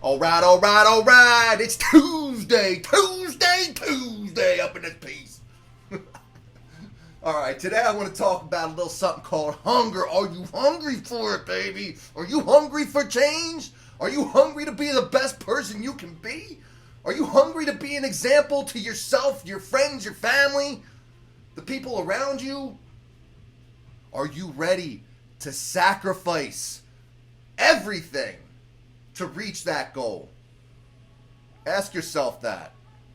All right, all right, all right. It's Tuesday, up in this piece. All right, today I want to talk about a little something called hunger. Are you hungry for it, baby? Are you hungry for change? Are you hungry to be the best person you can be? Are you hungry to be an example to yourself, your friends, your family, the people around you? Are you ready to sacrifice everything to reach that goal? Ask yourself that.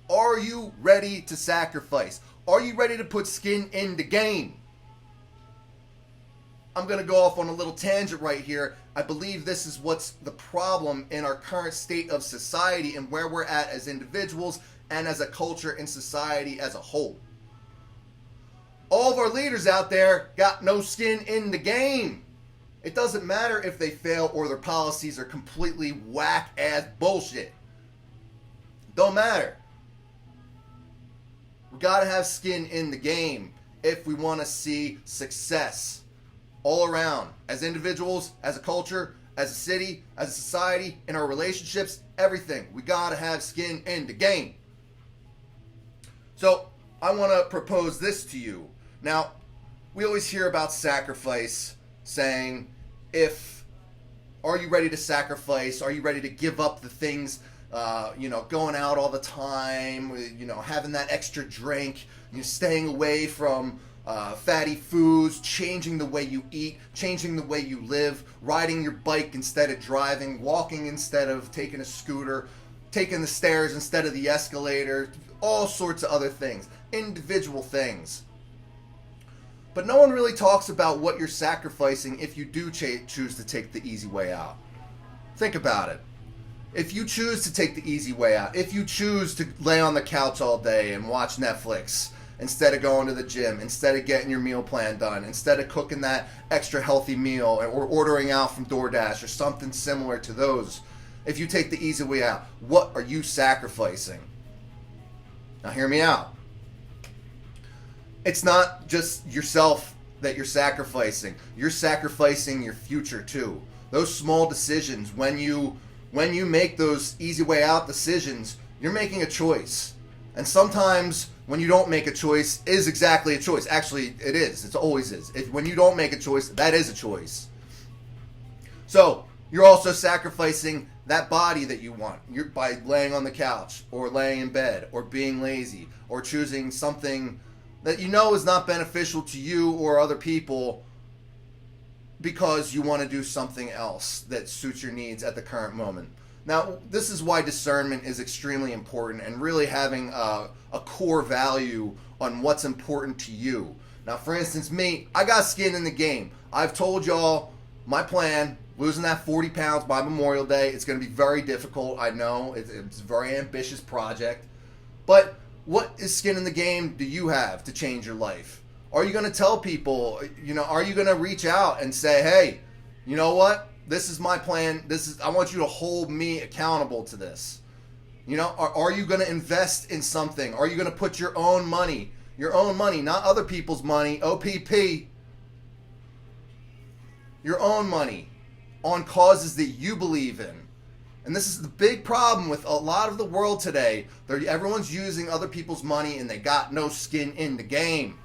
Are you ready to sacrifice? Are you ready to put skin in the game? I'm going to go off on a little tangent right here. I believe this is what's the problem in our current state of society and where we're at as individuals and as a culture and society as a whole. All of our leaders out there got no skin in the game. It doesn't matter if they fail or their policies are completely whack-ass bullshit. Don't matter. We gotta have skin in the game if we want to see success all around. As individuals, as a culture, as a city, as a society, in our relationships, everything. We gotta have skin in the game. So, I want to propose this to you. Now, we always hear about sacrifice, saying, are you ready to sacrifice? Are you ready to give up the things, going out all the time, having that extra drink, staying away from fatty foods, changing the way you eat, changing the way you live, riding your bike instead of driving, walking instead of taking a scooter, taking the stairs instead of the escalator, all sorts of other things, individual things. But no one really talks about what you're sacrificing if you do choose to take the easy way out. Think about it. If you choose to take the easy way out, if you choose to lay on the couch all day and watch Netflix instead of going to the gym, instead of getting your meal plan done, instead of cooking that extra healthy meal or ordering out from DoorDash or something similar to those, if you take the easy way out, what are you sacrificing? Now hear me out. It's not just yourself that you're sacrificing. You're sacrificing your future too. Those small decisions, when you make those easy way out decisions, you're making a choice. And sometimes when you don't make a choice is exactly a choice. Actually, it is. It always is. When you don't make a choice, that is a choice. So, you're also sacrificing that body that you want. You're by laying on the couch or laying in bed or being lazy or choosing something that you know is not beneficial to you or other people because you want to do something else that suits your needs at the current moment. Now, this is why discernment is extremely important and really having a core value on what's important to you. Now, for instance, me, I got skin in the game. I've told y'all my plan, losing that 40 pounds by Memorial Day. It's going to be very difficult. I know. It's a very ambitious project. But what is skin in the game do you have to change your life? Are you going to tell people, are you going to reach out and say, hey, you know what? This is my plan. I want you to hold me accountable to this. Are you going to invest in something? Are you going to put your own money, not other people's money, OPP, your own money on causes that you believe in? And this is the big problem with a lot of the world today. Everyone's using other people's money and they got no skin in the game.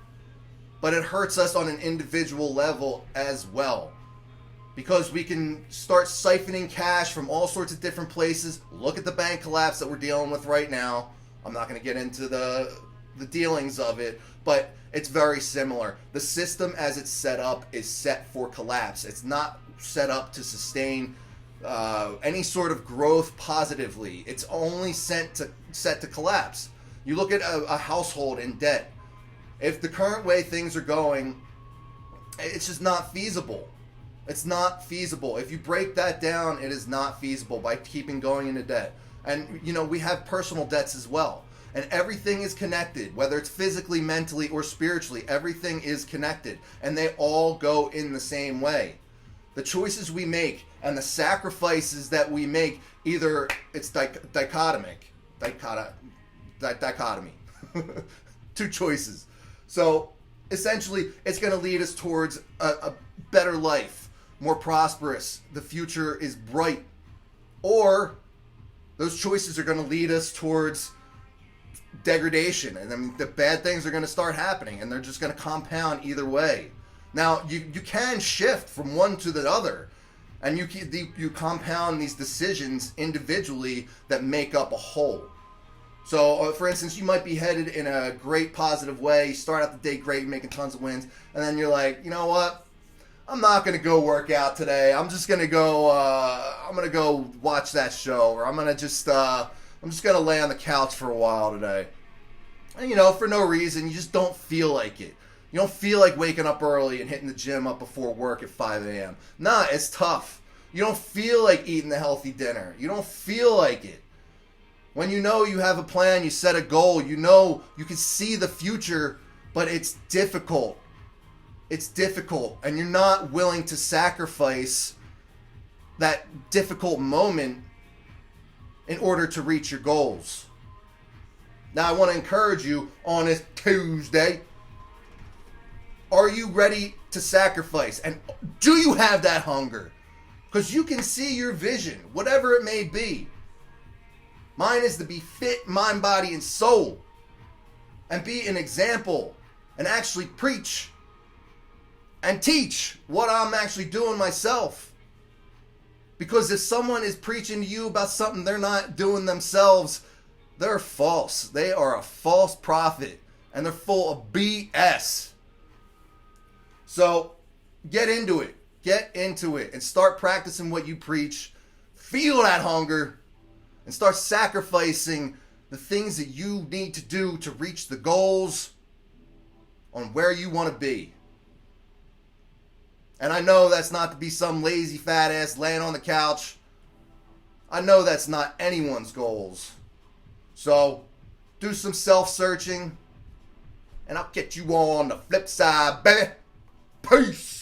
But it hurts us on an individual level as well. Because we can start siphoning cash from all sorts of different places. Look at the bank collapse that we're dealing with right now. I'm not going to get into the dealings of it, but it's very similar. The system as it's set up is set for collapse. It's not set up to sustain any sort of growth positively. It's only set to collapse. You look at a household in debt. If the current way things are going, it's just not feasible. It's not feasible. If you break that down, it is not feasible by keeping going into debt. And, we have personal debts as well. And everything is connected, whether it's physically, mentally, or spiritually. Everything is connected. And they all go in the same way. The choices we make and the sacrifices that we make, either it's dichotomy. Two choices. So, essentially, it's going to lead us towards a better life, more prosperous. The future is bright. Or Those choices are going to lead us towards degradation, and then the bad things are going to start happening, and they're just going to compound either way. Now, you can shift from one to the other, and you compound these decisions individually that make up a whole. So, for instance, you might be headed in a great positive way. You start out the day great, making tons of wins, and then you're like, you know what? I'm not going to go work out today. I'm just going to go. I'm going to go watch that show, or I'm going to just. I'm just going to lay on the couch for a while today. And, for no reason, you just don't feel like it. You don't feel like waking up early and hitting the gym up before work at 5 a.m. Nah, it's tough. You don't feel like eating the healthy dinner. You don't feel like it. When you know you have a plan, you set a goal, you know you can see the future, but it's difficult. It's difficult, and you're not willing to sacrifice that difficult moment in order to reach your goals. Now, I want to encourage you on this Tuesday. Are you ready to sacrifice? And do you have that hunger? Because you can see your vision, whatever it may be. Mine is to be fit, mind, body, and soul. And be an example. And actually preach. And teach what I'm actually doing myself. Because if someone is preaching to you about something they're not doing themselves, they're false. They are a false prophet. And they're full of BS. So, get into it. Get into it. And start practicing what you preach. Feel that hunger. And start sacrificing the things that you need to do to reach the goals on where you want to be. And I know that's not to be some lazy fat ass laying on the couch. I know that's not anyone's goals. So, do some self-searching. And I'll get you on the flip side, baby. Peace.